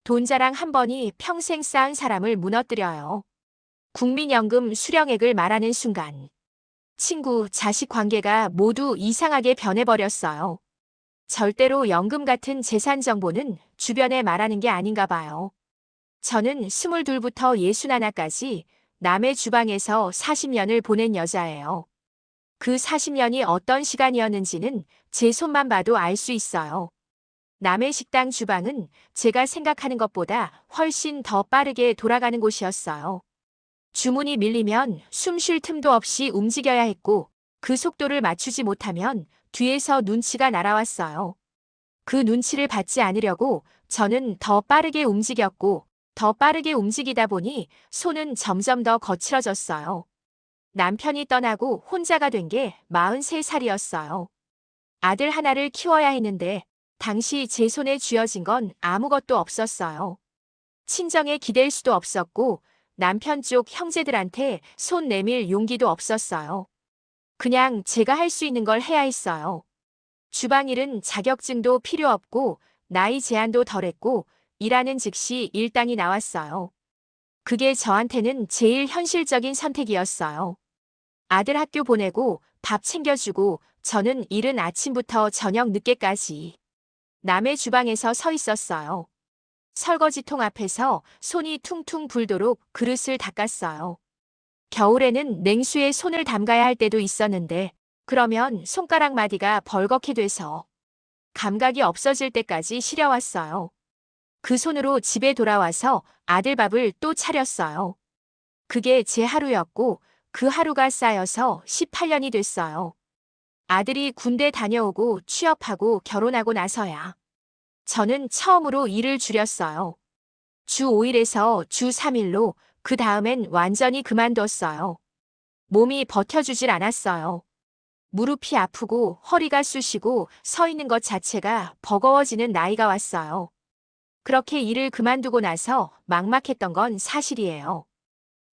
돈 자랑 한 번이 평생 쌓은 사람을 무너뜨려요. 국민연금 수령액을 말하는 순간 친구, 자식 관계가 모두 이상하게 변해버렸어요. 절대로 연금 같은 재산 정보는 주변에 말하는 게 아닌가 봐요. 저는 22부터 61까지 남의 주방에서 40년을 보낸 여자예요. 그 40년이 어떤 시간이었는지는 제 손만 봐도 알 수 있어요. 남의 식당 주방은 제가 생각하는 것보다 훨씬 더 빠르게 돌아가는 곳이었어요. 주문이 밀리면 숨 쉴 틈도 없이 움직여야 했고 그 속도를 맞추지 못하면 뒤에서 눈치가 날아왔어요. 그 눈치를 받지 않으려고 저는 더 빠르게 움직였고 더 빠르게 움직이다 보니 손은 점점 더 거칠어졌어요. 남편이 떠나고 혼자가 된 게 43살이었어요. 아들 하나를 키워야 했는데 당시 제 손에 쥐어진 건 아무것도 없었어요. 친정에 기댈 수도 없었고 남편 쪽 형제들한테 손 내밀 용기도 없었어요. 그냥 제가 할 수 있는 걸 해야 했어요. 주방일은 자격증도 필요 없고 나이 제한도 덜했고 일하는 즉시 일당이 나왔어요. 그게 저한테는 제일 현실적인 선택이었어요. 아들 학교 보내고 밥 챙겨주고 저는 이른 아침부터 저녁 늦게까지 남의 주방에서 서 있었어요. 설거지통 앞에서 손이 퉁퉁 불도록 그릇을 닦았어요. 겨울에는 냉수에 손을 담가야 할 때도 있었는데 그러면 손가락 마디가 벌겋게 돼서 감각이 없어질 때까지 시려왔어요. 그 손으로 집에 돌아와서 아들 밥을 또 차렸어요. 그게 제 하루였고 그 하루가 쌓여서 18년이 됐어요. 아들이 군대 다녀오고 취업하고 결혼하고 나서야 저는 처음으로 일을 줄였어요. 주 5일에서 주 3일로 그 다음엔 완전히 그만뒀어요. 몸이 버텨주질 않았어요. 무릎이 아프고 허리가 쑤시고 서 있는 것 자체가 버거워지는 나이가 왔어요. 그렇게 일을 그만두고 나서 막막했던 건 사실이에요.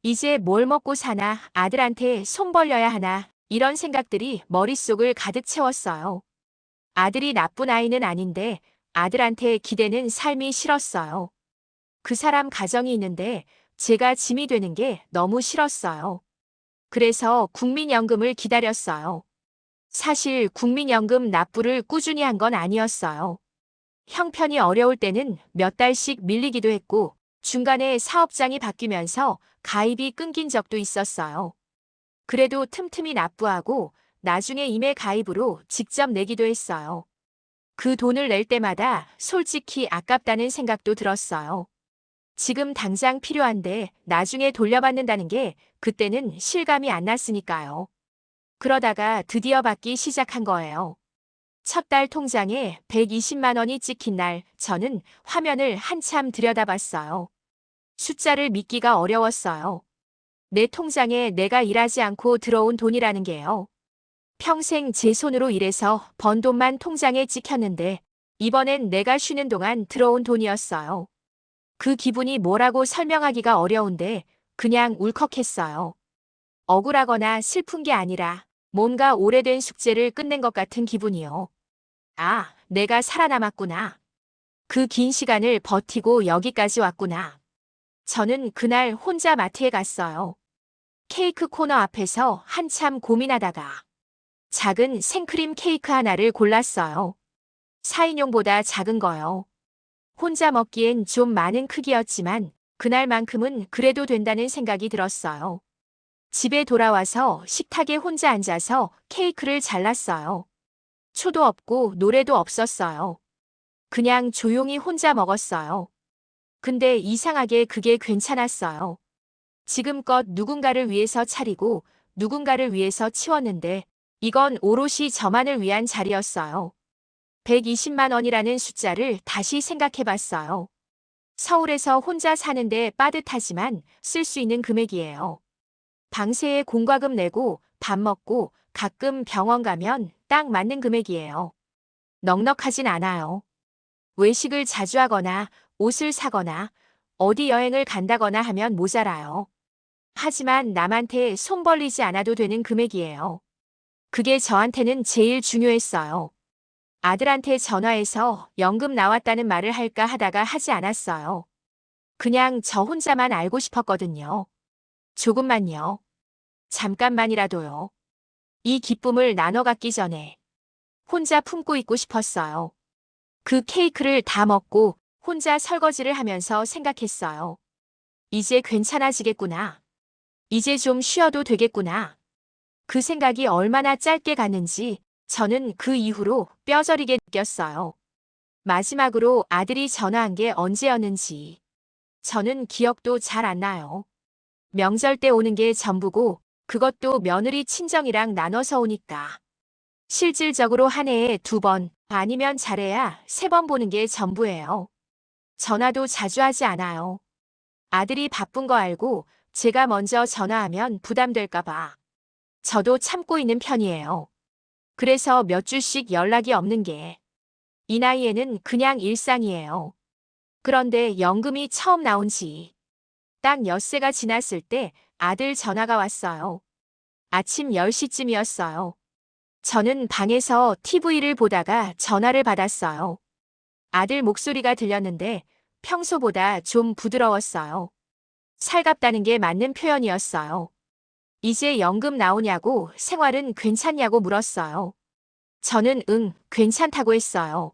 이제 뭘 먹고 사나, 아들한테 손 벌려야 하나, 이런 생각들이 머릿속을 가득 채웠어요. 아들이 나쁜 아이는 아닌데 아들한테 기대는 삶이 싫었어요. 그 사람 가정이 있는데 제가 짐이 되는 게 너무 싫었어요. 그래서 국민연금을 기다렸어요. 사실 국민연금 납부를 꾸준히 한 건 아니었어요. 형편이 어려울 때는 몇 달씩 밀리기도 했고 중간에 사업장이 바뀌면서 가입이 끊긴 적도 있었어요. 그래도 틈틈이 납부하고 나중에 임의 가입으로 직접 내기도 했어요. 그 돈을 낼 때마다 솔직히 아깝다는 생각도 들었어요. 지금 당장 필요한데 나중에 돌려받는다는 게 그때는 실감이 안 났으니까요. 그러다가 드디어 받기 시작한 거예요. 첫 달 통장에 120만 원이 찍힌 날 저는 화면을 한참 들여다봤어요. 숫자를 믿기가 어려웠어요. 내 통장에 내가 일하지 않고 들어온 돈이라는 게요. 평생 제 손으로 일해서 번 돈만 통장에 찍혔는데 이번엔 내가 쉬는 동안 들어온 돈이었어요. 그 기분이 뭐라고 설명하기가 어려운데 그냥 울컥했어요. 억울하거나 슬픈 게 아니라 뭔가 오래된 숙제를 끝낸 것 같은 기분이요. 아, 내가 살아남았구나. 그 긴 시간을 버티고 여기까지 왔구나. 저는 그날 혼자 마트에 갔어요. 케이크 코너 앞에서 한참 고민하다가 작은 생크림 케이크 하나를 골랐어요. 4인용보다 작은 거요. 혼자 먹기엔 좀 많은 크기였지만 그날만큼은 그래도 된다는 생각이 들었어요. 집에 돌아와서 식탁에 혼자 앉아서 케이크를 잘랐어요. 초도 없고 노래도 없었어요. 그냥 조용히 혼자 먹었어요. 근데 이상하게 그게 괜찮았어요. 지금껏 누군가를 위해서 차리고 누군가를 위해서 치웠는데 이건 오롯이 저만을 위한 자리였어요. 120만 원이라는 숫자를 다시 생각해 봤어요. 서울에서 혼자 사는데 빠듯하지만 쓸 수 있는 금액이에요. 방세에 공과금 내고 밥 먹고 가끔 병원 가면 딱 맞는 금액이에요. 넉넉하진 않아요. 외식을 자주 하거나 옷을 사거나 어디 여행을 간다거나 하면 모자라요. 하지만 남한테 손 벌리지 않아도 되는 금액이에요. 그게 저한테는 제일 중요했어요. 아들한테 전화해서 연금 나왔다는 말을 할까 하다가 하지 않았어요. 그냥 저 혼자만 알고 싶었거든요. 조금만요. 잠깐만이라도요. 이 기쁨을 나눠 갖기 전에 혼자 품고 있고 싶었어요. 그 케이크를 다 먹고 혼자 설거지를 하면서 생각했어요. 이제 괜찮아지겠구나. 이제 좀 쉬어도 되겠구나. 그 생각이 얼마나 짧게 갔는지 저는 그 이후로 뼈저리게 느꼈어요. 마지막으로 아들이 전화한 게 언제였는지 저는 기억도 잘 안 나요. 명절 때 오는 게 전부고 그것도 며느리 친정이랑 나눠서 오니까. 실질적으로 한 해에 2번 아니면 잘해야 3번 보는 게 전부예요. 전화도 자주 하지 않아요. 아들이 바쁜 거 알고 제가 먼저 전화하면 부담될까 봐. 저도 참고 있는 편이에요. 그래서 몇 주씩 연락이 없는 게 이 나이에는 그냥 일상이에요. 그런데 연금이 처음 나온 지 딱 엿새가 지났을 때 아들 전화가 왔어요. 아침 10시쯤이었어요. 저는 방에서 TV를 보다가 전화를 받았어요. 아들 목소리가 들렸는데 평소보다 좀 부드러웠어요. 살갑다는 게 맞는 표현이었어요. 이제 연금 나오냐고 생활은 괜찮냐고 물었어요. 저는 응, 괜찮다고 했어요.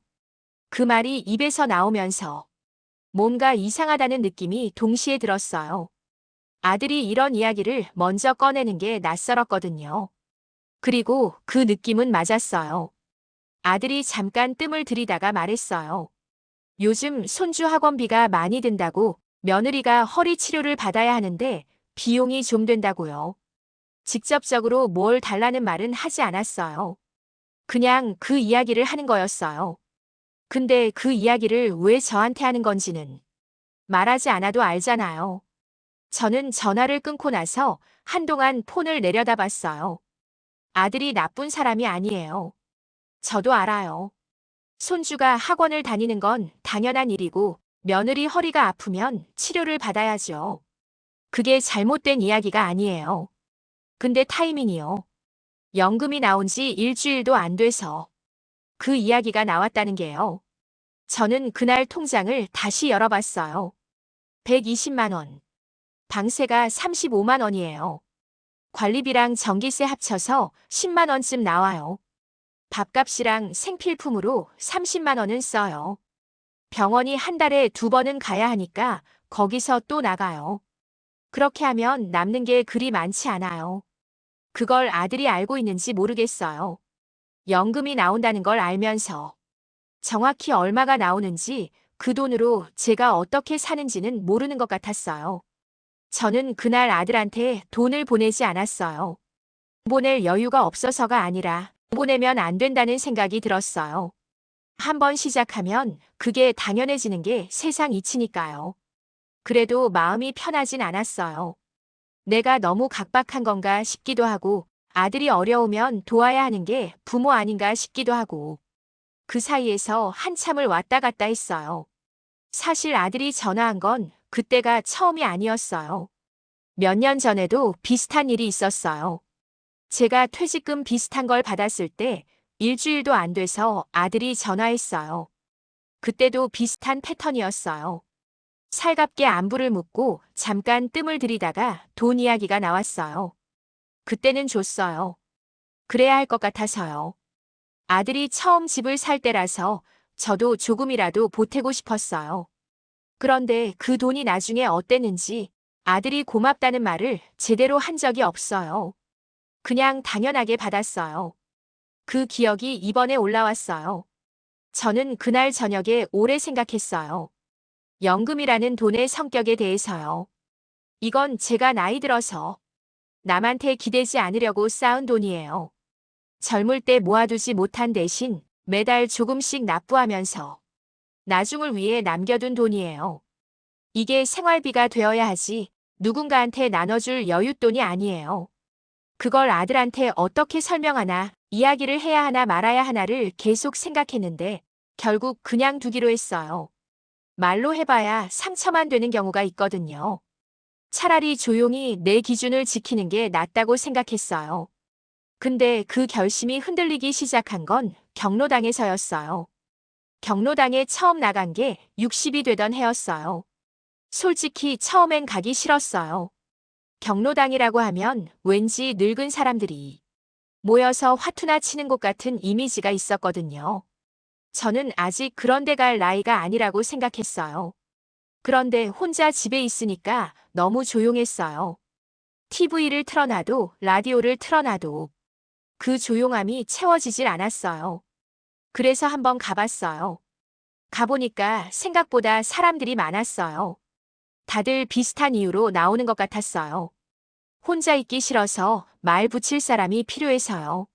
그 말이 입에서 나오면서 뭔가 이상하다는 느낌이 동시에 들었어요. 아들이 이런 이야기를 먼저 꺼내는 게 낯설었거든요. 그리고 그 느낌은 맞았어요. 아들이 잠깐 뜸을 들이다가 말했어요. 요즘 손주 학원비가 많이 든다고 며느리가 허리 치료를 받아야 하는데 비용이 좀 된다고요. 직접적으로 뭘 달라는 말은 하지 않았어요. 그냥 그 이야기를 하는 거였어요. 근데 그 이야기를 왜 저한테 하는 건지는 말하지 않아도 알잖아요. 저는 전화를 끊고 나서 한동안 폰을 내려다봤어요. 아들이 나쁜 사람이 아니에요. 저도 알아요. 손주가 학원을 다니는 건 당연한 일이고 며느리 허리가 아프면 치료를 받아야죠. 그게 잘못된 이야기가 아니에요. 근데 타이밍이요. 연금이 나온 지 일주일도 안 돼서 그 이야기가 나왔다는 게요. 저는 그날 통장을 다시 열어봤어요. 120만 원. 방세가 35만 원이에요. 관리비랑 전기세 합쳐서 10만 원쯤 나와요. 밥값이랑 생필품으로 30만 원은 써요. 병원이 한 달에 2번은 가야 하니까 거기서 또 나가요. 그렇게 하면 남는 게 그리 많지 않아요. 그걸 아들이 알고 있는지 모르겠어요. 연금이 나온다는 걸 알면서 정확히 얼마가 나오는지 그 돈으로 제가 어떻게 사는지는 모르는 것 같았어요. 저는 그날 아들한테 돈을 보내지 않았어요. 보낼 여유가 없어서가 아니라 보내면 안 된다는 생각이 들었어요. 한번 시작하면 그게 당연해지는 게 세상 이치니까요. 그래도 마음이 편하진 않았어요. 내가 너무 각박한 건가 싶기도 하고 아들이 어려우면 도와야 하는 게 부모 아닌가 싶기도 하고 그 사이에서 한참을 왔다 갔다 했어요. 사실 아들이 전화한 건 그때가 처음이 아니었어요. 몇 년 전에도 비슷한 일이 있었어요. 제가 퇴직금 비슷한 걸 받았을 때 일주일도 안 돼서 아들이 전화했어요. 그때도 비슷한 패턴이었어요. 살갑게 안부를 묻고 잠깐 뜸을 들이다가 돈 이야기가 나왔어요. 그때는 줬어요. 그래야 할 것 같아서요. 아들이 처음 집을 살 때라서 저도 조금이라도 보태고 싶었어요. 그런데 그 돈이 나중에 어땠는지 아들이 고맙다는 말을 제대로 한 적이 없어요. 그냥 당연하게 받았어요. 그 기억이 이번에 올라왔어요. 저는 그날 저녁에 오래 생각했어요. 연금이라는 돈의 성격에 대해서요. 이건 제가 나이 들어서 남한테 기대지 않으려고 쌓은 돈이에요. 젊을 때 모아두지 못한 대신 매달 조금씩 납부하면서 나중을 위해 남겨둔 돈이에요. 이게 생활비가 되어야 하지 누군가한테 나눠줄 여윳돈이 아니에요. 그걸 아들한테 어떻게 설명하나, 이야기를 해야 하나 말아야 하나를 계속 생각했는데 결국 그냥 두기로 했어요. 말로 해봐야 상처만 되는 경우가 있거든요. 차라리 조용히 내 기준을 지키는 게 낫다고 생각했어요. 근데 그 결심이 흔들리기 시작한 건 경로당에서였어요. 경로당에 처음 나간 게 60이 되던 해였어요. 솔직히 처음엔 가기 싫었어요. 경로당이라고 하면 왠지 늙은 사람들이 모여서 화투나 치는 곳 같은 이미지가 있었거든요. 저는 아직 그런 데 갈 나이가 아니라고 생각했어요. 그런데 혼자 집에 있으니까 너무 조용했어요. TV를 틀어놔도 라디오를 틀어놔도 그 조용함이 채워지질 않았어요. 그래서 한번 가봤어요. 가보니까 생각보다 사람들이 많았어요. 다들 비슷한 이유로 나오는 것 같았어요. 혼자 있기 싫어서 말 붙일 사람이 필요해서요.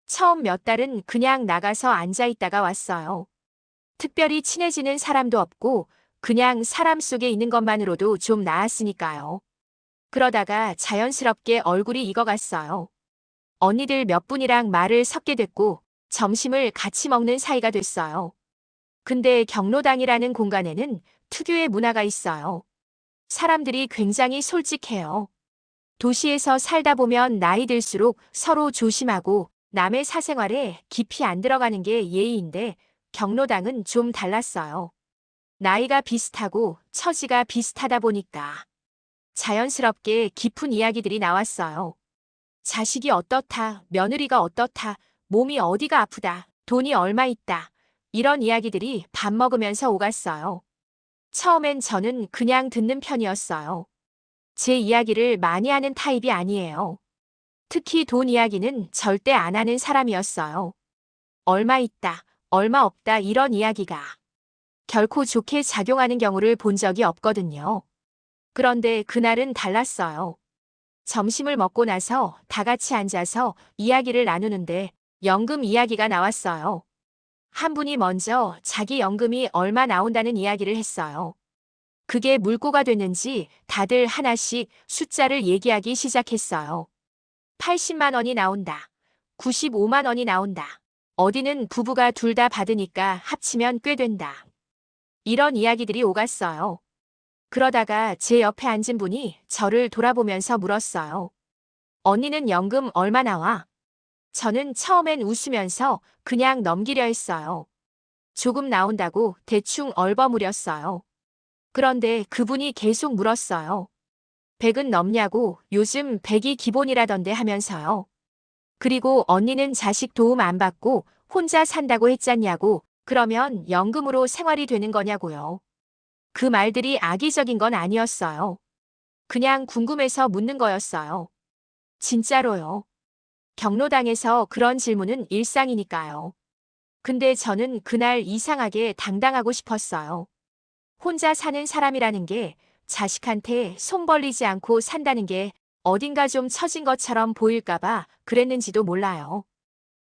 처음 몇 달은 그냥 나가서 앉아 있다가 왔어요. 특별히 친해지는 사람도 없고 그냥 사람 속에 있는 것만으로도 좀 나았으니까요. 그러다가 자연스럽게 얼굴이 익어갔어요. 언니들 몇 분이랑 말을 섞게 됐고 점심을 같이 먹는 사이가 됐어요. 근데 경로당이라는 공간에는 특유의 문화가 있어요. 사람들이 굉장히 솔직해요. 도시에서 살다 보면 나이 들수록 서로 조심하고 남의 사생활에 깊이 안 들어가는 게 예의인데 경로당은 좀 달랐어요. 나이가 비슷하고 처지가 비슷하다 보니까 자연스럽게 깊은 이야기들이 나왔어요. 자식이 어떻다, 며느리가 어떻다, 몸이 어디가 아프다, 돈이 얼마 있다. 이런 이야기들이 밥 먹으면서 오갔어요. 처음엔 저는 그냥 듣는 편이었어요. 제 이야기를 많이 하는 타입이 아니에요. 특히 돈 이야기는 절대 안 하는 사람이었어요. 얼마 있다, 얼마 없다 이런 이야기가 결코 좋게 작용하는 경우를 본 적이 없거든요. 그런데 그날은 달랐어요. 점심을 먹고 나서 다 같이 앉아서 이야기를 나누는데 연금 이야기가 나왔어요. 한 분이 먼저 자기 연금이 얼마 나온다는 이야기를 했어요. 그게 물꼬가 됐는지 다들 하나씩 숫자를 얘기하기 시작했어요. 80만 원이 나온다. 95만 원이 나온다. 어디는 부부가 둘 다 받으니까 합치면 꽤 된다. 이런 이야기들이 오갔어요. 그러다가 제 옆에 앉은 분이 저를 돌아보면서 물었어요. 언니는 연금 얼마 나와? 저는 처음엔 웃으면서 그냥 넘기려 했어요. 조금 나온다고 대충 얼버무렸어요. 그런데 그분이 계속 물었어요. 100은 넘냐고 요즘 100이 기본이라던데 하면서요. 그리고 언니는 자식 도움 안 받고 혼자 산다고 했잖냐고 그러면 연금으로 생활이 되는 거냐고요. 그 말들이 악의적인 건 아니었어요. 그냥 궁금해서 묻는 거였어요. 진짜로요. 경로당에서 그런 질문은 일상이니까요. 근데 저는 그날 이상하게 당당하고 싶었어요. 혼자 사는 사람이라는 게 자식한테 손 벌리지 않고 산다는 게 어딘가 좀 처진 것처럼 보일까봐 그랬는지도 몰라요.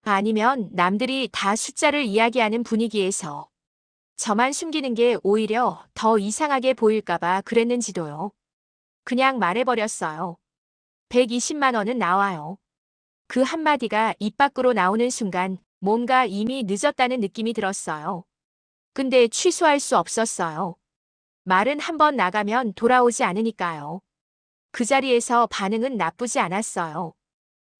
아니면 남들이 다 숫자를 이야기하는 분위기에서 저만 숨기는 게 오히려 더 이상하게 보일까봐 그랬는지도요. 그냥 말해버렸어요. 120만 원은 나와요. 그 한마디가 입 밖으로 나오는 순간 뭔가 이미 늦었다는 느낌이 들었어요. 근데 취소할 수 없었어요. 말은 한번 나가면 돌아오지 않으니까요. 그 자리에서 반응은 나쁘지 않았어요.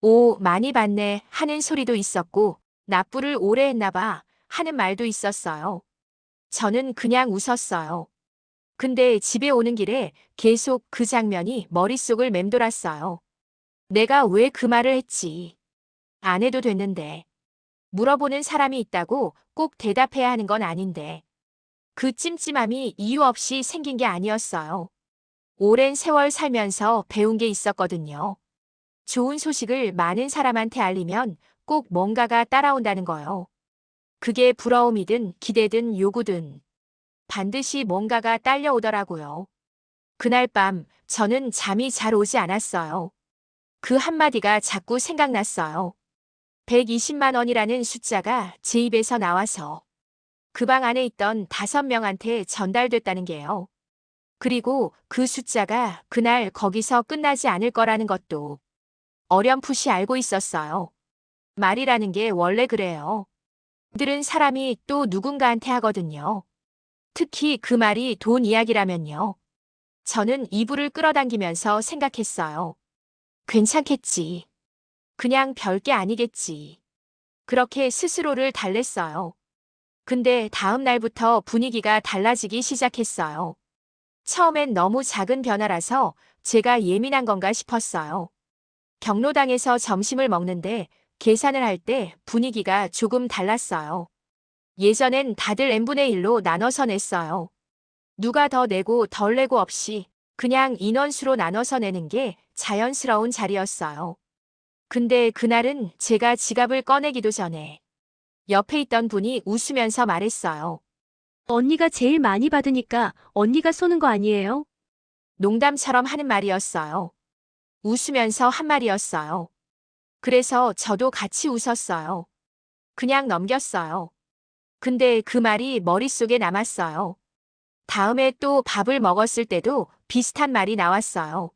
오, 많이 받네 하는 소리도 있었고 납부를 오래 했나 봐 하는 말도 있었어요. 저는 그냥 웃었어요. 근데 집에 오는 길에 계속 그 장면이 머릿속을 맴돌았어요. 내가 왜 그 말을 했지? 안 해도 됐는데. 물어보는 사람이 있다고 꼭 대답해야 하는 건 아닌데. 그 찜찜함이 이유 없이 생긴 게 아니었어요. 오랜 세월 살면서 배운 게 있었거든요. 좋은 소식을 많은 사람한테 알리면 꼭 뭔가가 따라온다는 거요. 그게 부러움이든 기대든 요구든 반드시 뭔가가 딸려오더라고요. 그날 밤 저는 잠이 잘 오지 않았어요. 그 한마디가 자꾸 생각났어요. 120만 원이라는 숫자가 제 입에서 나와서 그 방 안에 있던 5명한테 전달됐다는 게요. 그리고 그 숫자가 그날 거기서 끝나지 않을 거라는 것도 어렴풋이 알고 있었어요. 말이라는 게 원래 그래요. 들은 사람이 또 누군가한테 하거든요. 특히 그 말이 돈 이야기라면요. 저는 이불을 끌어당기면서 생각했어요. 괜찮겠지. 그냥 별게 아니겠지. 그렇게 스스로를 달랬어요. 근데 다음 날부터 분위기가 달라지기 시작했어요. 처음엔 너무 작은 변화라서 제가 예민한 건가 싶었어요. 경로당에서 점심을 먹는데 계산을 할 때 분위기가 조금 달랐어요. 예전엔 다들 n분의 1로 나눠서 냈어요. 누가 더 내고 덜 내고 없이 그냥 인원수로 나눠서 내는 게 자연스러운 자리였어요. 근데 그날은 제가 지갑을 꺼내기도 전에 옆에 있던 분이 웃으면서 말했어요. 언니가 제일 많이 받으니까 언니가 쏘는 거 아니에요? 농담처럼 하는 말이었어요. 웃으면서 한 말이었어요. 그래서 저도 같이 웃었어요. 그냥 넘겼어요. 근데 그 말이 머릿속에 남았어요. 다음에 또 밥을 먹었을 때도 비슷한 말이 나왔어요.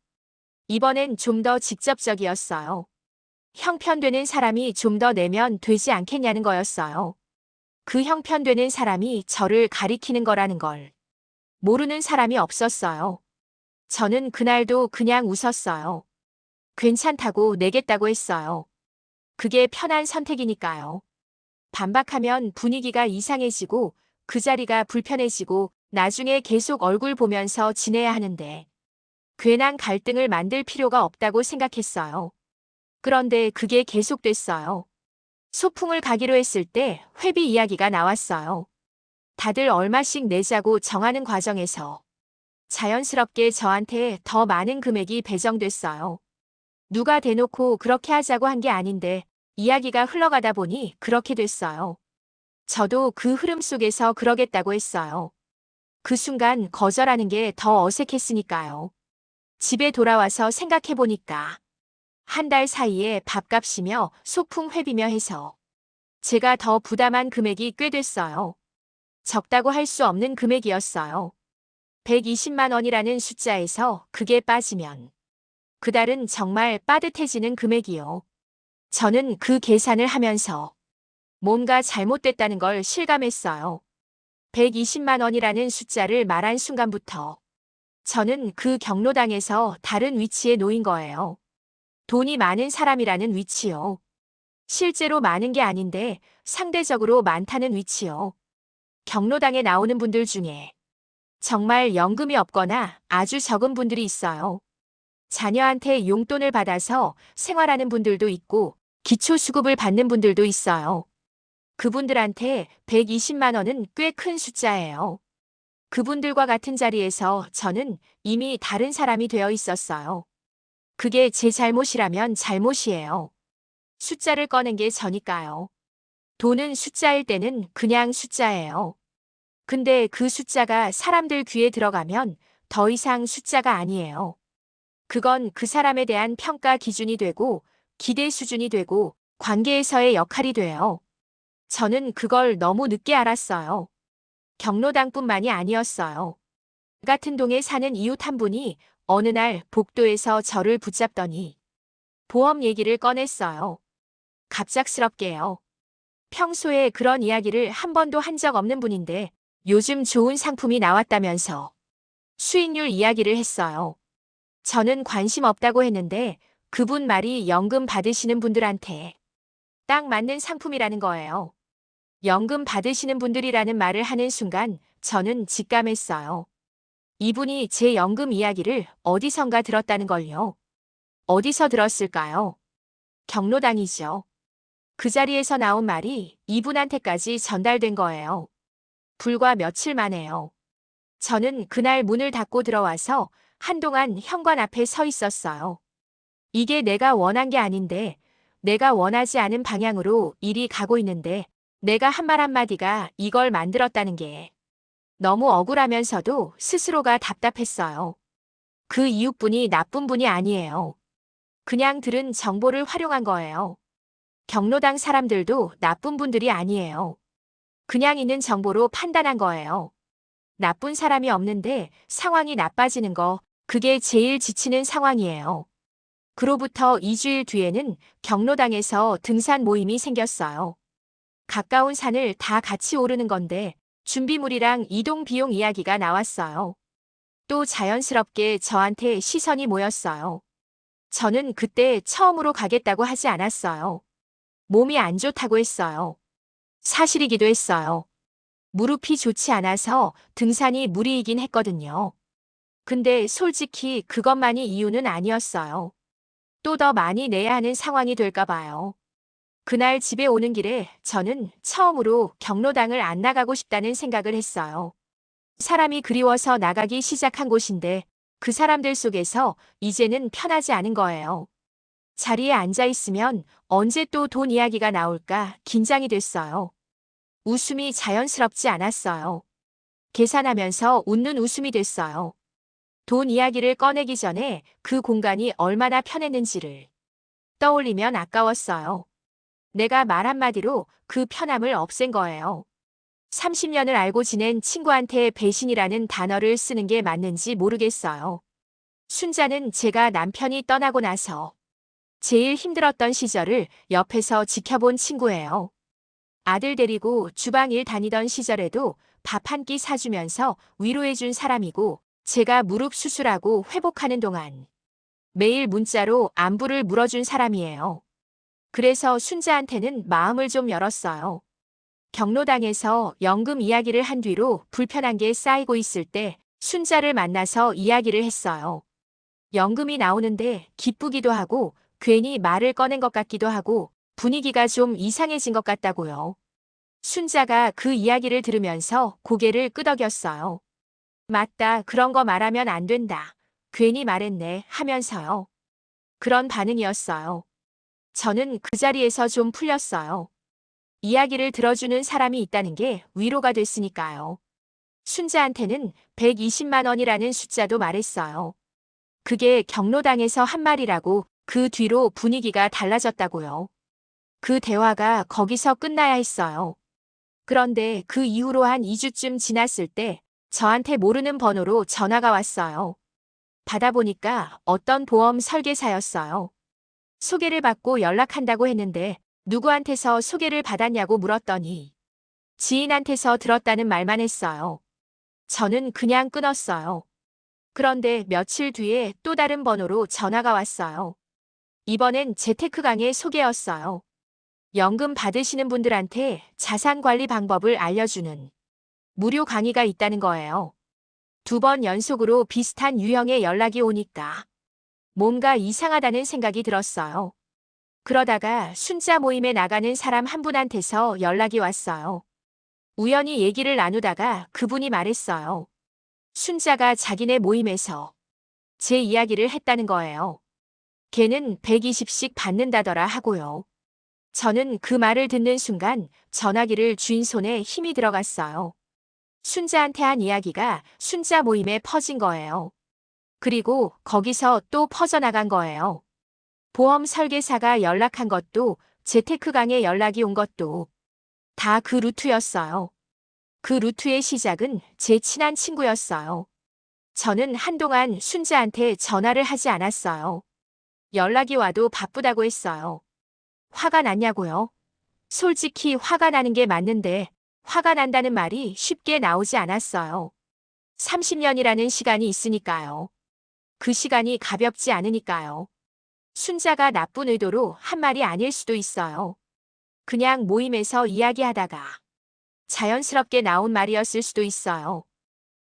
이번엔 좀 더 직접적이었어요. 형편되는 사람이 좀 더 내면 되지 않겠냐는 거였어요. 그 형편되는 사람이 저를 가리키는 거라는 걸 모르는 사람이 없었어요. 저는 그날도 그냥 웃었어요. 괜찮다고 내겠다고 했어요. 그게 편한 선택이니까요. 반박하면 분위기가 이상해지고 그 자리가 불편해지고 나중에 계속 얼굴 보면서 지내야 하는데 괜한 갈등을 만들 필요가 없다고 생각했어요. 그런데 그게 계속됐어요. 소풍을 가기로 했을 때 회비 이야기가 나왔어요. 다들 얼마씩 내자고 정하는 과정에서 자연스럽게 저한테 더 많은 금액이 배정됐어요. 누가 대놓고 그렇게 하자고 한 게 아닌데 이야기가 흘러가다 보니 그렇게 됐어요. 저도 그 흐름 속에서 그러겠다고 했어요. 그 순간 거절하는 게 더 어색했으니까요. 집에 돌아와서 생각해보니까 한 달 사이에 밥값이며 소풍 회비며 해서 제가 더 부담한 금액이 꽤 됐어요. 적다고 할 수 없는 금액이었어요. 120만 원이라는 숫자에서 그게 빠지면 그달은 정말 빠듯해지는 금액이요. 저는 그 계산을 하면서 뭔가 잘못됐다는 걸 실감했어요. 120만 원이라는 숫자를 말한 순간부터 저는 그 경로당에서 다른 위치에 놓인 거예요. 돈이 많은 사람이라는 위치요. 실제로 많은 게 아닌데 상대적으로 많다는 위치요. 경로당에 나오는 분들 중에 정말 연금이 없거나 아주 적은 분들이 있어요. 자녀한테 용돈을 받아서 생활하는 분들도 있고 기초수급을 받는 분들도 있어요. 그분들한테 120만 원은 꽤 큰 숫자예요. 그분들과 같은 자리에서 저는 이미 다른 사람이 되어 있었어요. 그게 제 잘못이라면 잘못이에요. 숫자를 꺼낸 게 저니까요. 돈은 숫자일 때는 그냥 숫자예요. 근데 그 숫자가 사람들 귀에 들어가면 더 이상 숫자가 아니에요. 그건 그 사람에 대한 평가 기준이 되고 기대 수준이 되고 관계에서의 역할이 돼요. 저는 그걸 너무 늦게 알았어요. 경로당뿐만이 아니었어요. 같은 동에 사는 이웃 한 분이 어느 날 복도에서 저를 붙잡더니 보험 얘기를 꺼냈어요. 갑작스럽게요. 평소에 그런 이야기를 한 번도 한 적 없는 분인데 요즘 좋은 상품이 나왔다면서 수익률 이야기를 했어요. 저는 관심 없다고 했는데 그분 말이 연금 받으시는 분들한테 딱 맞는 상품이라는 거예요. 연금 받으시는 분들이라는 말을 하는 순간 저는 직감했어요. 이분이 제 연금 이야기를 어디선가 들었다는 걸요. 어디서 들었을까요? 경로당이죠. 그 자리에서 나온 말이 이분한테까지 전달된 거예요. 불과 며칠 만에요. 저는 그날 문을 닫고 들어와서 한동안 현관 앞에 서 있었어요. 이게 내가 원한 게 아닌데, 내가 원하지 않은 방향으로 일이 가고 있는데, 내가 한 말 한마디가 이걸 만들었다는 게 너무 억울하면서도 스스로가 답답했어요. 그 이웃분이 나쁜 분이 아니에요. 그냥 들은 정보를 활용한 거예요. 경로당 사람들도 나쁜 분들이 아니에요. 그냥 있는 정보로 판단한 거예요. 나쁜 사람이 없는데 상황이 나빠지는 거, 그게 제일 지치는 상황이에요. 그로부터 2주일 뒤에는 경로당에서 등산 모임이 생겼어요. 가까운 산을 다 같이 오르는 건데 준비물이랑 이동 비용 이야기가 나왔어요. 또 자연스럽게 저한테 시선이 모였어요. 저는 그때 처음으로 가겠다고 하지 않았어요. 몸이 안 좋다고 했어요. 사실이기도 했어요. 무릎이 좋지 않아서 등산이 무리이긴 했거든요. 근데 솔직히 그것만이 이유는 아니었어요. 또 더 많이 내야 하는 상황이 될까 봐요. 그날 집에 오는 길에 저는 처음으로 경로당을 안 나가고 싶다는 생각을 했어요. 사람이 그리워서 나가기 시작한 곳인데 그 사람들 속에서 이제는 편하지 않은 거예요. 자리에 앉아 있으면 언제 또 돈 이야기가 나올까 긴장이 됐어요. 웃음이 자연스럽지 않았어요. 계산하면서 웃는 웃음이 됐어요. 돈 이야기를 꺼내기 전에 그 공간이 얼마나 편했는지를 떠올리면 아까웠어요. 내가 말 한마디로 그 편함을 없앤 거예요. 30년을 알고 지낸 친구한테 배신이라는 단어를 쓰는 게 맞는지 모르겠어요. 순자는 제가 남편이 떠나고 나서 제일 힘들었던 시절을 옆에서 지켜본 친구예요. 아들 데리고 주방 일 다니던 시절에도 밥 한 끼 사주면서 위로해준 사람이고 제가 무릎 수술하고 회복하는 동안 매일 문자로 안부를 물어준 사람이에요. 그래서 순자한테는 마음을 좀 열었어요. 경로당에서 연금 이야기를 한 뒤로 불편한 게 쌓이고 있을 때 순자를 만나서 이야기를 했어요. 연금이 나오는데 기쁘기도 하고 괜히 말을 꺼낸 것 같기도 하고 분위기가 좀 이상해진 것 같다고요. 순자가 그 이야기를 들으면서 고개를 끄덕였어요. 맞다, 그런 거 말하면 안 된다. 괜히 말했네 하면서요. 그런 반응이었어요. 저는 그 자리에서 좀 풀렸어요. 이야기를 들어주는 사람이 있다는 게 위로가 됐으니까요. 순자한테는 120만 원이라는 숫자도 말했어요. 그게 경로당에서 한 말이라고 그 뒤로 분위기가 달라졌다고요. 그 대화가 거기서 끝나야 했어요. 그런데 그 이후로 한 2주쯤 지났을 때 저한테 모르는 번호로 전화가 왔어요. 받아보니까 어떤 보험 설계사였어요. 소개를 받고 연락한다고 했는데 누구한테서 소개를 받았냐고 물었더니 지인한테서 들었다는 말만 했어요. 저는 그냥 끊었어요. 그런데 며칠 뒤에 또 다른 번호로 전화가 왔어요. 이번엔 재테크 강의 소개였어요. 연금 받으시는 분들한테 자산 관리 방법을 알려주는 무료 강의가 있다는 거예요. 2번 연속으로 비슷한 유형의 연락이 오니까 뭔가 이상하다는 생각이 들었어요. 그러다가 순자 모임에 나가는 사람 한 분한테서 연락이 왔어요. 우연히 얘기를 나누다가 그분이 말했어요. 순자가 자기네 모임에서 제 이야기를 했다는 거예요. 걔는 120씩 받는다더라 하고요. 저는 그 말을 듣는 순간 전화기를 쥔 손에 힘이 들어갔어요. 순자한테 한 이야기가 순자 모임에 퍼진 거예요. 그리고 거기서 또 퍼져나간 거예요. 보험 설계사가 연락한 것도 재테크 강에 연락이 온 것도 다 그 루트였어요. 그 루트의 시작은 제 친한 친구였어요. 저는 한동안 순자한테 전화를 하지 않았어요. 연락이 와도 바쁘다고 했어요. 화가 났냐고요? 솔직히 화가 나는 게 맞는데 화가 난다는 말이 쉽게 나오지 않았어요. 30년이라는 시간이 있으니까요. 그 시간이 가볍지 않으니까요. 순자가 나쁜 의도로 한 말이 아닐 수도 있어요. 그냥 모임에서 이야기하다가 자연스럽게 나온 말이었을 수도 있어요.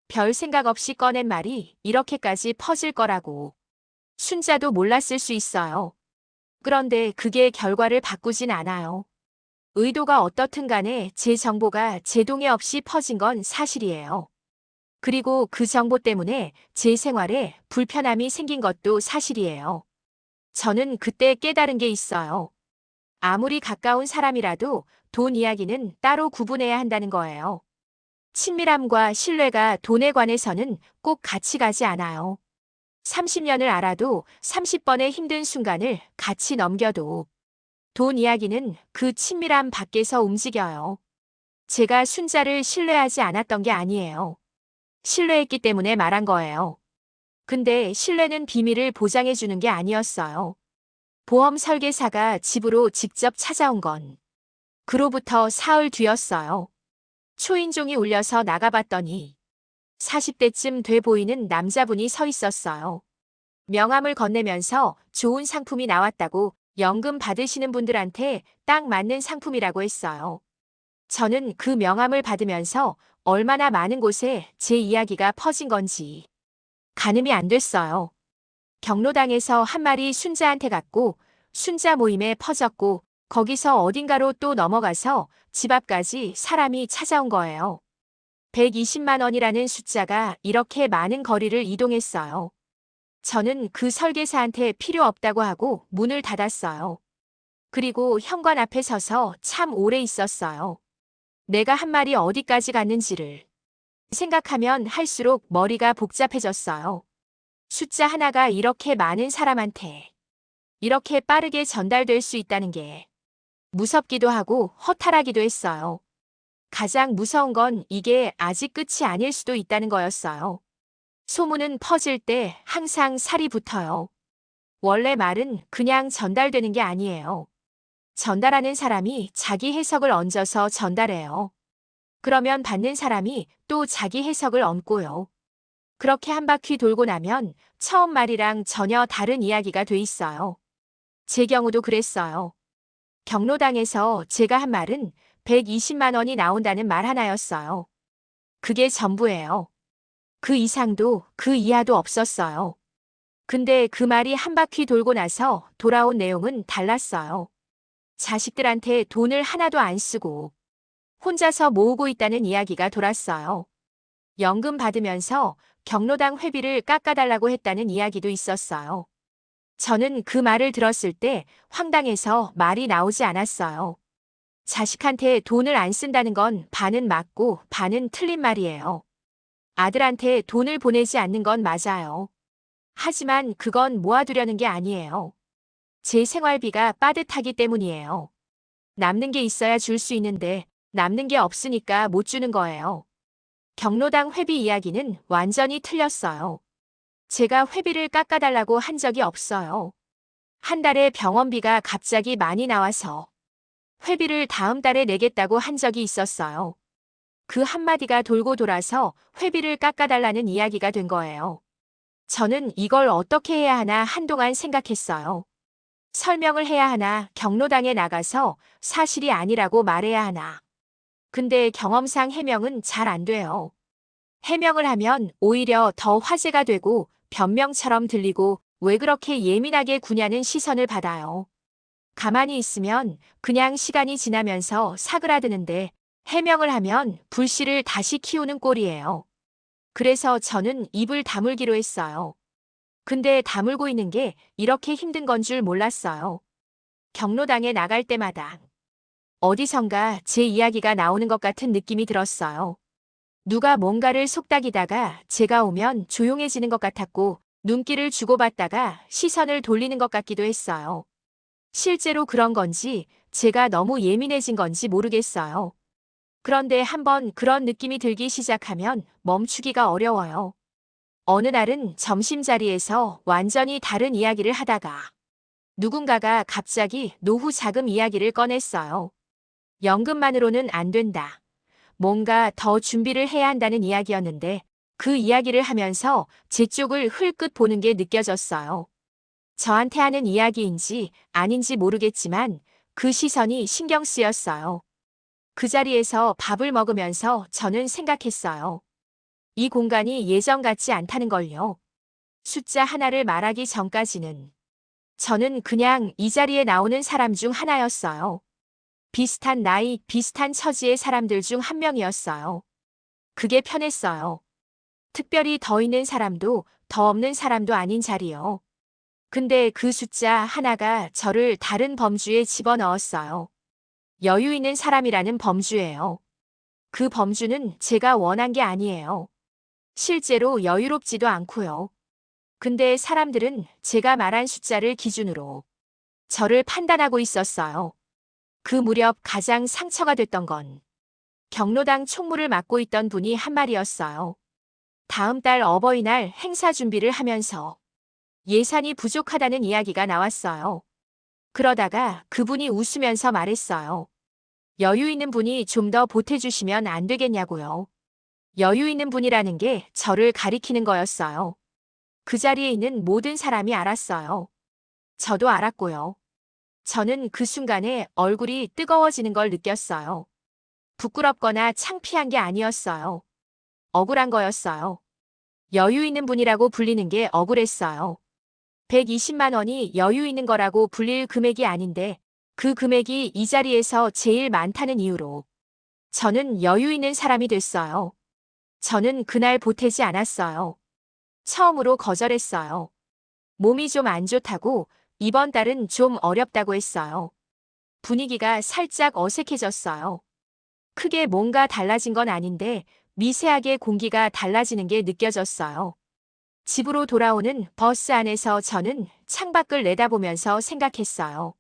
별 생각 없이 꺼낸 말이 이렇게까지 퍼질 거라고 순자도 몰랐을 수 있어요. 그런데 그게 결과를 바꾸진 않아요. 의도가 어떻든 간에 제 정보가 제 동의 없이 퍼진 건 사실이에요. 그리고 그 정보 때문에 제 생활에 불편함이 생긴 것도 사실이에요. 저는 그때 깨달은 게 있어요. 아무리 가까운 사람이라도 돈 이야기는 따로 구분해야 한다는 거예요. 친밀함과 신뢰가 돈에 관해서는 꼭 같이 가지 않아요. 30년을 알아도 30번의 힘든 순간을 같이 넘겨도 돈 이야기는 그 친밀함 밖에서 움직여요. 제가 순자를 신뢰하지 않았던 게 아니에요. 신뢰했기 때문에 말한 거예요. 근데 신뢰는 비밀을 보장해 주는 게 아니었어요. 보험 설계사가 집으로 직접 찾아온 건 그로부터 사흘 뒤였어요. 초인종이 울려서 나가봤더니 40대쯤 돼 보이는 남자분이 서 있었어요. 명함을 건네면서 좋은 상품이 나왔다고 연금 받으시는 분들한테 딱 맞는 상품이라고 했어요. 저는 그 명함을 받으면서 얼마나 많은 곳에 제 이야기가 퍼진 건지 가늠이 안 됐어요. 경로당에서 한 마리 순자한테 갔고 순자 모임에 퍼졌고 거기서 어딘가로 또 넘어가서 집 앞까지 사람이 찾아온 거예요. 120만 원이라는 숫자가 이렇게 많은 거리를 이동했어요. 저는 그 설계사한테 필요 없다고 하고 문을 닫았어요. 그리고 현관 앞에 서서 참 오래 있었어요. 내가 한 말이 어디까지 갔는지를 생각하면 할수록 머리가 복잡해졌어요. 숫자 하나가 이렇게 많은 사람한테 이렇게 빠르게 전달될 수 있다는 게 무섭기도 하고 허탈하기도 했어요. 가장 무서운 건 이게 아직 끝이 아닐 수도 있다는 거였어요. 소문은 퍼질 때 항상 살이 붙어요. 원래 말은 그냥 전달되는 게 아니에요. 전달하는 사람이 자기 해석을 얹어서 전달해요. 그러면 받는 사람이 또 자기 해석을 얹고요. 그렇게 한 바퀴 돌고 나면 처음 말이랑 전혀 다른 이야기가 돼 있어요. 제 경우도 그랬어요. 경로당에서 제가 한 말은 120만 원이 나온다는 말 하나였어요. 그게 전부예요. 그 이상도 그 이하도 없었어요. 근데 그 말이 한 바퀴 돌고 나서 돌아온 내용은 달랐어요. 자식들한테 돈을 하나도 안 쓰고 혼자서 모으고 있다는 이야기가 돌았어요. 연금 받으면서 경로당 회비를 깎아달라고 했다는 이야기도 있었어요. 저는 그 말을 들었을 때 황당해서 말이 나오지 않았어요. 자식한테 돈을 안 쓴다는 건 반은 맞고 반은 틀린 말이에요. 아들한테 돈을 보내지 않는 건 맞아요. 하지만 그건 모아두려는 게 아니에요. 제 생활비가 빠듯하기 때문이에요. 남는 게 있어야 줄 수 있는데 남는 게 없으니까 못 주는 거예요. 경로당 회비 이야기는 완전히 틀렸어요. 제가 회비를 깎아달라고 한 적이 없어요. 한 달에 병원비가 갑자기 많이 나와서 회비를 다음 달에 내겠다고 한 적이 있었어요. 그 한마디가 돌고 돌아서 회비를 깎아달라는 이야기가 된 거예요. 저는 이걸 어떻게 해야 하나 한동안 생각했어요. 설명을 해야 하나, 경로당에 나가서 사실이 아니라고 말해야 하나. 근데 경험상 해명은 잘 안 돼요. 해명을 하면 오히려 더 화제가 되고 변명처럼 들리고 왜 그렇게 예민하게 구냐는 시선을 받아요. 가만히 있으면 그냥 시간이 지나면서 사그라드는데 해명을 하면 불씨를 다시 키우는 꼴이에요. 그래서 저는 입을 다물기로 했어요. 근데 다물고 있는 게 이렇게 힘든 건 줄 몰랐어요. 경로당에 나갈 때마다 어디선가 제 이야기가 나오는 것 같은 느낌이 들었어요. 누가 뭔가를 속닥이다가 제가 오면 조용해지는 것 같았고 눈길을 주고받다가 시선을 돌리는 것 같기도 했어요. 실제로 그런 건지 제가 너무 예민해진 건지 모르겠어요. 그런데 한번 그런 느낌이 들기 시작하면 멈추기가 어려워요. 어느 날은 점심자리에서 완전히 다른 이야기를 하다가 누군가가 갑자기 노후 자금 이야기를 꺼냈어요. 연금만으로는 안 된다. 뭔가 더 준비를 해야 한다는 이야기였는데 그 이야기를 하면서 제 쪽을 흘끗 보는 게 느껴졌어요. 저한테 하는 이야기인지 아닌지 모르겠지만 그 시선이 신경 쓰였어요. 그 자리에서 밥을 먹으면서 저는 생각했어요. 이 공간이 예전 같지 않다는 걸요. 숫자 하나를 말하기 전까지는 저는 그냥 이 자리에 나오는 사람 중 하나였어요. 비슷한 나이, 비슷한 처지의 사람들 중 한 명이었어요. 그게 편했어요. 특별히 더 있는 사람도 더 없는 사람도 아닌 자리요. 근데 그 숫자 하나가 저를 다른 범주에 집어넣었어요. 여유 있는 사람이라는 범주예요. 그 범주는 제가 원한 게 아니에요. 실제로 여유롭지도 않고요. 근데 사람들은 제가 말한 숫자를 기준으로 저를 판단하고 있었어요. 그 무렵 가장 상처가 됐던 건 경로당 총무를 맡고 있던 분이 한 말이었어요. 다음 달 어버이날 행사 준비를 하면서 예산이 부족하다는 이야기가 나왔어요. 그러다가 그분이 웃으면서 말했어요. 여유 있는 분이 좀 더 보태주시면 안 되겠냐고요. 여유 있는 분이라는 게 저를 가리키는 거였어요. 그 자리에 있는 모든 사람이 알았어요. 저도 알았고요. 저는 그 순간에 얼굴이 뜨거워지는 걸 느꼈어요. 부끄럽거나 창피한 게 아니었어요. 억울한 거였어요. 여유 있는 분이라고 불리는 게 억울했어요. 120만 원이 여유 있는 거라고 불릴 금액이 아닌데 그 금액이 이 자리에서 제일 많다는 이유로 저는 여유 있는 사람이 됐어요. 저는 그날 보태지 않았어요. 처음으로 거절했어요. 몸이 좀 안 좋다고 이번 달은 좀 어렵다고 했어요. 분위기가 살짝 어색해졌어요. 크게 뭔가 달라진 건 아닌데 미세하게 공기가 달라지는 게 느껴졌어요. 집으로 돌아오는 버스 안에서 저는 창밖을 내다보면서 생각했어요.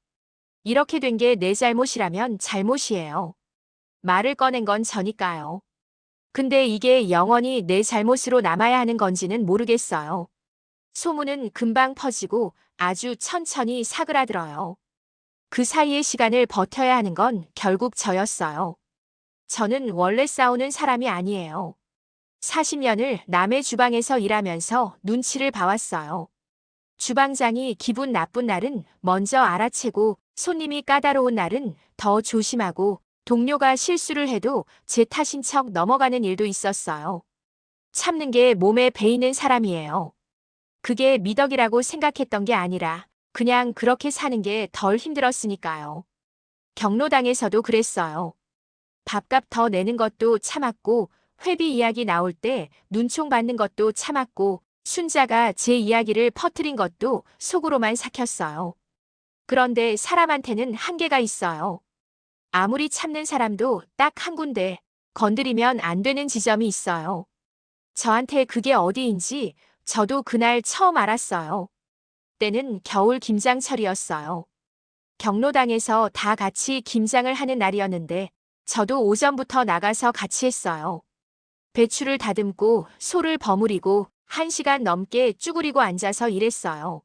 이렇게 된 게 내 잘못이라면 잘못이에요. 말을 꺼낸 건 저니까요. 근데 이게 영원히 내 잘못으로 남아야 하는 건지는 모르겠어요. 소문은 금방 퍼지고 아주 천천히 사그라들어요. 그 사이의 시간을 버텨야 하는 건 결국 저였어요. 저는 원래 싸우는 사람이 아니에요. 40년을 남의 주방에서 일하면서 눈치를 봐왔어요. 주방장이 기분 나쁜 날은 먼저 알아채고 손님이 까다로운 날은 더 조심하고 동료가 실수를 해도 제 탓인 척 넘어가는 일도 있었어요. 참는 게 몸에 배이는 사람이에요. 그게 미덕이라고 생각했던 게 아니라 그냥 그렇게 사는 게 덜 힘들었으니까요. 경로당에서도 그랬어요. 밥값 더 내는 것도 참았고 회비 이야기 나올 때 눈총 받는 것도 참았고 순자가 제 이야기를 퍼뜨린 것도 속으로만 삭혔어요. 그런데 사람한테는 한계가 있어요. 아무리 참는 사람도 딱 한 군데 건드리면 안 되는 지점이 있어요. 저한테 그게 어디인지 저도 그날 처음 알았어요. 때는 겨울 김장철이었어요. 경로당에서 다 같이 김장을 하는 날이었는데 저도 오전부터 나가서 같이 했어요. 배추를 다듬고 소를 버무리고 1시간 넘게 쭈그리고 앉아서 일했어요.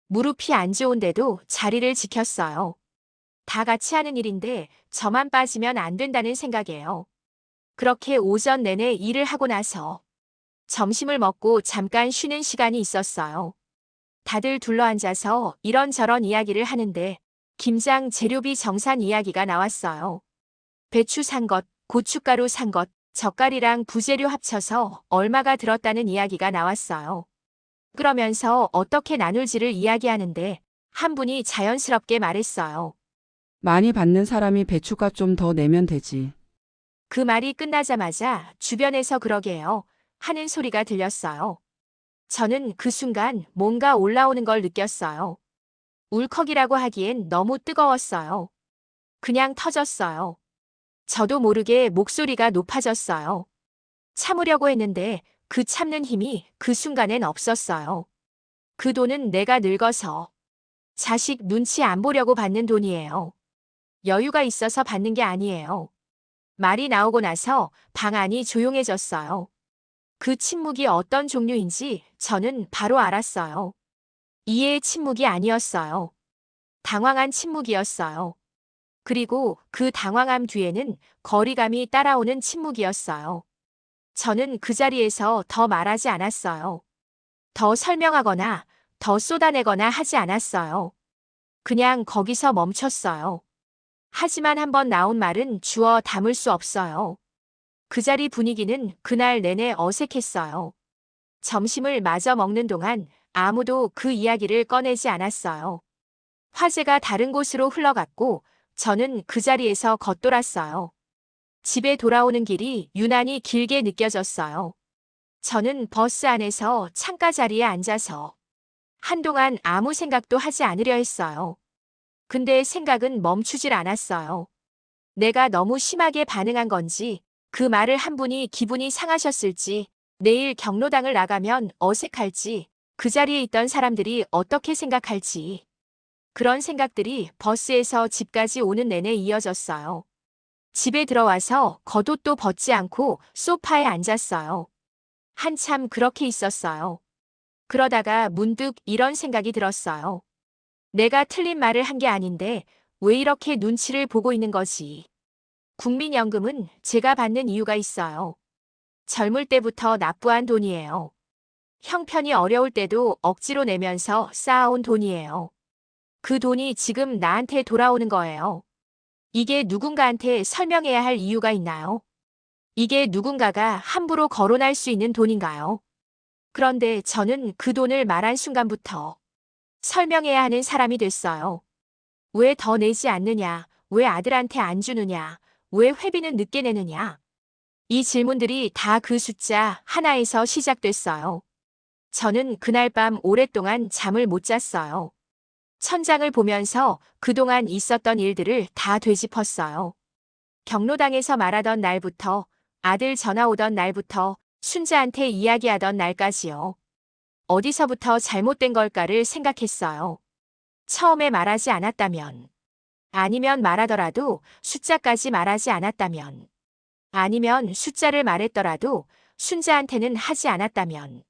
무릎이 안 좋은데도 자리를 지켰어요. 다 같이 하는 일인데 저만 빠지면 안 된다는 생각이에요. 그렇게 오전 내내 일을 하고 나서 점심을 먹고 잠깐 쉬는 시간이 있었어요. 다들 둘러앉아서 이런저런 이야기를 하는데 김장 재료비 정산 이야기가 나왔어요. 배추 산 것, 고춧가루 산 것, 젓갈이랑 부재료 합쳐서 얼마가 들었다는 이야기가 나왔어요. 그러면서 어떻게 나눌지를 이야기하는데 한 분이 자연스럽게 말했어요. 많이 받는 사람이 배추값 좀 더 내면 되지. 그 말이 끝나자마자 주변에서 그러게요 하는 소리가 들렸어요. 저는 그 순간 뭔가 올라오는 걸 느꼈어요. 울컥이라고 하기엔 너무 뜨거웠어요. 그냥 터졌어요. 저도 모르게 목소리가 높아졌어요. 참으려고 했는데 그 참는 힘이 그 순간엔 없었어요. 그 돈은 내가 늙어서 자식 눈치 안 보려고 받는 돈이에요. 여유가 있어서 받는 게 아니에요. 말이 나오고 나서 방 안이 조용해졌어요. 그 침묵이 어떤 종류인지 저는 바로 알았어요. 이해의 침묵이 아니었어요. 당황한 침묵이었어요. 그리고 그 당황함 뒤에는 거리감이 따라오는 침묵이었어요. 저는 그 자리에서 더 말하지 않았어요. 더 설명하거나 더 쏟아내거나 하지 않았어요. 그냥 거기서 멈췄어요. 하지만 한번 나온 말은 주워 담을 수 없어요. 그 자리 분위기는 그날 내내 어색했어요. 점심을 마저 먹는 동안 아무도 그 이야기를 꺼내지 않았어요. 화제가 다른 곳으로 흘러갔고 저는 그 자리에서 겉돌았어요. 집에 돌아오는 길이 유난히 길게 느껴졌어요. 저는 버스 안에서 창가 자리에 앉아서 한동안 아무 생각도 하지 않으려 했어요. 근데 생각은 멈추질 않았어요. 내가 너무 심하게 반응한 건지, 그 말을 한 분이 기분이 상하셨을지, 내일 경로당을 나가면 어색할지, 그 자리에 있던 사람들이 어떻게 생각할지. 그런 생각들이 버스에서 집까지 오는 내내 이어졌어요. 집에 들어와서 겉옷도 벗지 않고 소파에 앉았어요. 한참 그렇게 있었어요. 그러다가 문득 이런 생각이 들었어요. 내가 틀린 말을 한 게 아닌데 왜 이렇게 눈치를 보고 있는 거지? 국민연금은 제가 받는 이유가 있어요. 젊을 때부터 납부한 돈이에요. 형편이 어려울 때도 억지로 내면서 쌓아온 돈이에요. 그 돈이 지금 나한테 돌아오는 거예요. 이게 누군가한테 설명해야 할 이유가 있나요? 이게 누군가가 함부로 거론할 수 있는 돈인가요? 그런데 저는 그 돈을 말한 순간부터 설명해야 하는 사람이 됐어요. 왜 더 내지 않느냐? 왜 아들한테 안 주느냐? 왜 회비는 늦게 내느냐? 이 질문들이 다 그 숫자 하나에서 시작됐어요. 저는 그날 밤 오랫동안 잠을 못 잤어요. 천장을 보면서 그동안 있었던 일들을 다 되짚었어요. 경로당에서 말하던 날부터, 아들 전화 오던 날부터, 순자한테 이야기하던 날까지요. 어디서부터 잘못된 걸까를 생각했어요. 처음에 말하지 않았다면, 아니면 말하더라도 숫자까지 말하지 않았다면, 아니면 숫자를 말했더라도 순자한테는 하지 않았다면,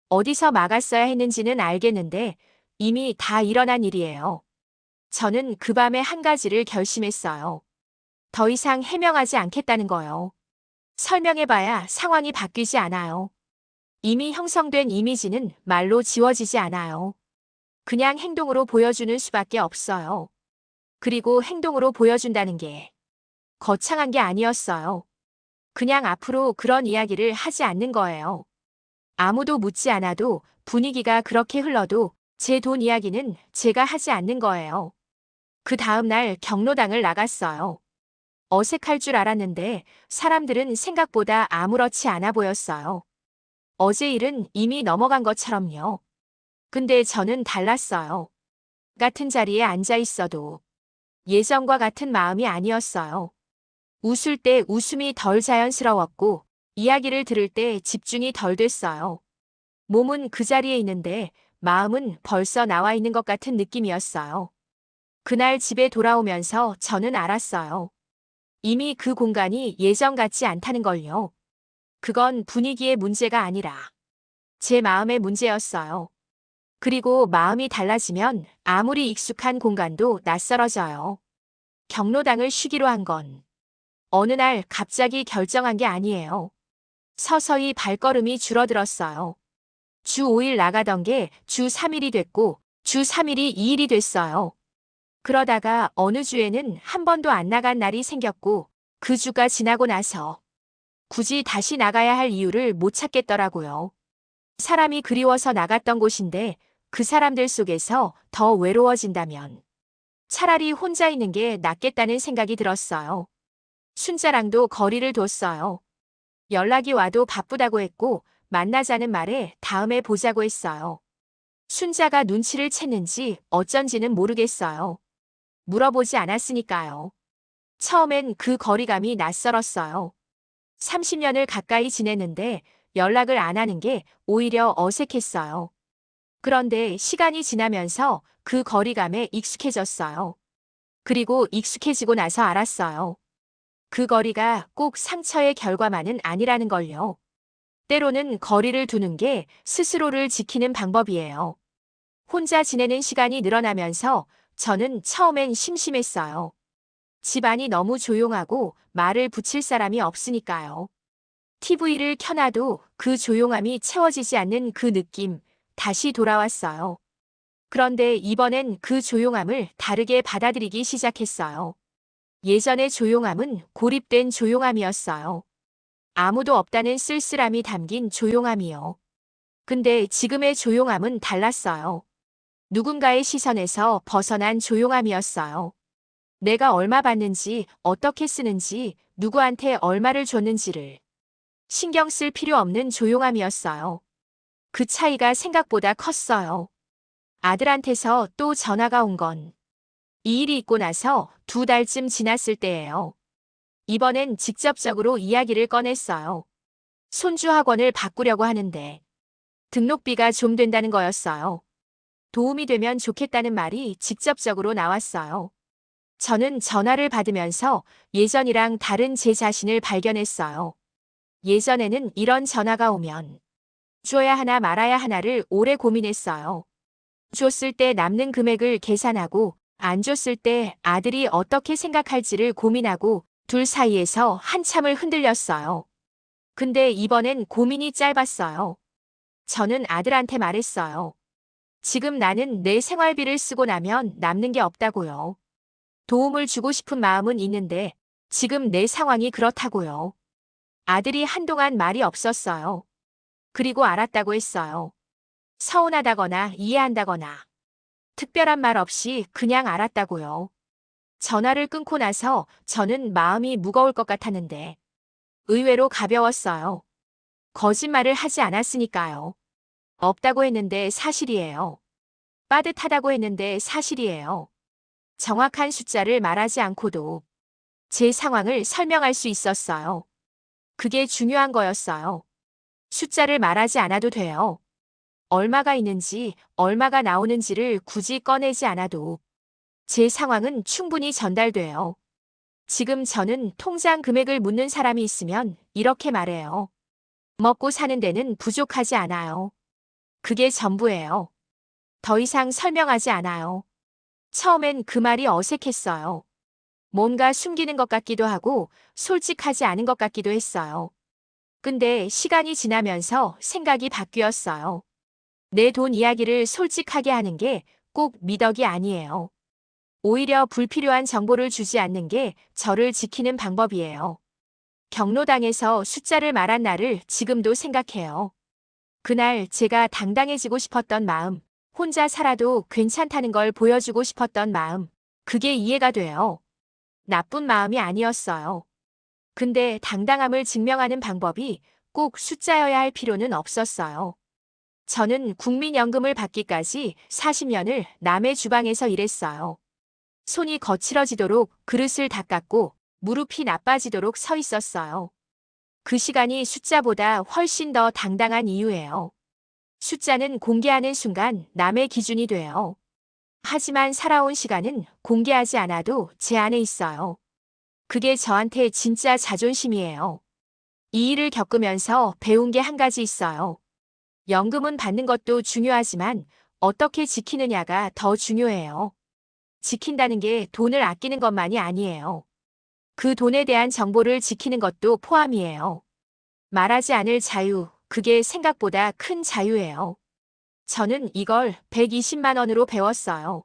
어디서 막았어야 했는지는 알겠는데 이미 다 일어난 일이에요. 저는 그 밤에 한 가지를 결심했어요. 더 이상 해명하지 않겠다는 거요. 설명해봐야 상황이 바뀌지 않아요. 이미 형성된 이미지는 말로 지워지지 않아요. 그냥 행동으로 보여주는 수밖에 없어요. 그리고 행동으로 보여준다는 게 거창한 게 아니었어요. 그냥 앞으로 그런 이야기를 하지 않는 거예요. 아무도 묻지 않아도 분위기가 그렇게 흘러도 제 돈 이야기는 제가 하지 않는 거예요. 그 다음 날 경로당을 나갔어요. 어색할 줄 알았는데 사람들은 생각보다 아무렇지 않아 보였어요. 어제 일은 이미 넘어간 것처럼요. 근데 저는 달랐어요. 같은 자리에 앉아 있어도 예전과 같은 마음이 아니었어요. 웃을 때 웃음이 덜 자연스러웠고 이야기를 들을 때 집중이 덜 됐어요. 몸은 그 자리에 있는데 마음은 벌써 나와 있는 것 같은 느낌이었어요. 그날 집에 돌아오면서 저는 알았어요. 이미 그 공간이 예전 같지 않다는 걸요. 그건 분위기의 문제가 아니라 제 마음의 문제였어요. 그리고 마음이 달라지면 아무리 익숙한 공간도 낯설어져요. 경로당을 쉬기로 한 건 어느 날 갑자기 결정한 게 아니에요. 서서히 발걸음이 줄어들었어요. 주 5일 나가던 게 주 3일이 됐고 주 3일이 2일이 됐어요. 그러다가 어느 주에는 한 번도 안 나간 날이 생겼고 그 주가 지나고 나서 굳이 다시 나가야 할 이유를 못 찾겠더라고요. 사람이 그리워서 나갔던 곳인데 그 사람들 속에서 더 외로워진다면 차라리 혼자 있는 게 낫겠다는 생각이 들었어요. 순자랑도 거리를 뒀어요. 연락이 와도 바쁘다고 했고 만나자는 말에 다음에 보자고 했어요. 순자가 눈치를 챘는지 어쩐지는 모르겠어요. 물어보지 않았으니까요. 처음엔 그 거리감이 낯설었어요. 30년을 가까이 지냈는데 연락을 안 하는 게 오히려 어색했어요. 그런데 시간이 지나면서 그 거리감에 익숙해졌어요. 그리고 익숙해지고 나서 알았어요. 그 거리가 꼭 상처의 결과만은 아니라는 걸요. 때로는 거리를 두는 게 스스로를 지키는 방법이에요. 혼자 지내는 시간이 늘어나면서 저는 처음엔 심심했어요. 집안이 너무 조용하고 말을 붙일 사람이 없으니까요. TV를 켜놔도 그 조용함이 채워지지 않는 그 느낌, 다시 돌아왔어요. 그런데 이번엔 그 조용함을 다르게 받아들이기 시작했어요. 예전의 조용함은 고립된 조용함이었어요. 아무도 없다는 쓸쓸함이 담긴 조용함이요. 근데 지금의 조용함은 달랐어요. 누군가의 시선에서 벗어난 조용함이었어요. 내가 얼마 받는지, 어떻게 쓰는지, 누구한테 얼마를 줬는지를 신경 쓸 필요 없는 조용함이었어요. 그 차이가 생각보다 컸어요. 아들한테서 또 전화가 온 건 이 일이 있고 나서 2달쯤 지났을 때예요. 이번엔 직접적으로 이야기를 꺼냈어요. 손주 학원을 바꾸려고 하는데 등록비가 좀 된다는 거였어요. 도움이 되면 좋겠다는 말이 직접적으로 나왔어요. 저는 전화를 받으면서 예전이랑 다른 제 자신을 발견했어요. 예전에는 이런 전화가 오면 줘야 하나 말아야 하나를 오래 고민했어요. 줬을 때 남는 금액을 계산하고 안 줬을 때 아들이 어떻게 생각할지를 고민하고 둘 사이에서 한참을 흔들렸어요. 근데 이번엔 고민이 짧았어요. 저는 아들한테 말했어요. 지금 나는 내 생활비를 쓰고 나면 남는 게 없다고요. 도움을 주고 싶은 마음은 있는데 지금 내 상황이 그렇다고요. 아들이 한동안 말이 없었어요. 그리고 알았다고 했어요. 서운하다거나 이해한다거나 특별한 말 없이 그냥 알았다고요. 전화를 끊고 나서 저는 마음이 무거울 것 같았는데 의외로 가벼웠어요. 거짓말을 하지 않았으니까요. 없다고 했는데 사실이에요. 빠듯하다고 했는데 사실이에요. 정확한 숫자를 말하지 않고도 제 상황을 설명할 수 있었어요. 그게 중요한 거였어요. 숫자를 말하지 않아도 돼요. 얼마가 있는지, 얼마가 나오는지를 굳이 꺼내지 않아도 제 상황은 충분히 전달돼요. 지금 저는 통장 금액을 묻는 사람이 있으면 이렇게 말해요. 먹고 사는 데는 부족하지 않아요. 그게 전부예요. 더 이상 설명하지 않아요. 처음엔 그 말이 어색했어요. 뭔가 숨기는 것 같기도 하고 솔직하지 않은 것 같기도 했어요. 근데 시간이 지나면서 생각이 바뀌었어요. 내 돈 이야기를 솔직하게 하는 게 꼭 미덕이 아니에요. 오히려 불필요한 정보를 주지 않는 게 저를 지키는 방법이에요. 경로당에서 숫자를 말한 날을 지금도 생각해요. 그날 제가 당당해지고 싶었던 마음, 혼자 살아도 괜찮다는 걸 보여주고 싶었던 마음, 그게 이해가 돼요. 나쁜 마음이 아니었어요. 근데 당당함을 증명하는 방법이 꼭 숫자여야 할 필요는 없었어요. 저는 국민연금을 받기까지 40년을 남의 주방에서 일했어요. 손이 거칠어지도록 그릇을 닦았고 무릎이 나빠지도록 서 있었어요. 그 시간이 숫자보다 훨씬 더 당당한 이유예요. 숫자는 공개하는 순간 남의 기준이 돼요. 하지만 살아온 시간은 공개하지 않아도 제 안에 있어요. 그게 저한테 진짜 자존심이에요. 이 일을 겪으면서 배운 게 한 가지 있어요. 연금은 받는 것도 중요하지만 어떻게 지키느냐가 더 중요해요. 지킨다는 게 돈을 아끼는 것만이 아니에요. 그 돈에 대한 정보를 지키는 것도 포함이에요. 말하지 않을 자유, 그게 생각보다 큰 자유예요. 저는 이걸 120만 원으로 배웠어요.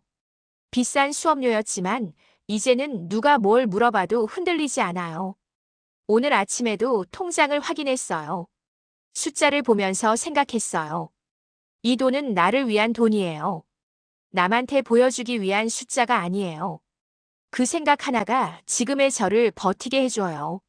비싼 수업료였지만 이제는 누가 뭘 물어봐도 흔들리지 않아요. 오늘 아침에도 통장을 확인했어요. 숫자를 보면서 생각했어요. 이 돈은 나를 위한 돈이에요. 남한테 보여주기 위한 숫자가 아니에요. 그 생각 하나가 지금의 저를 버티게 해줘요.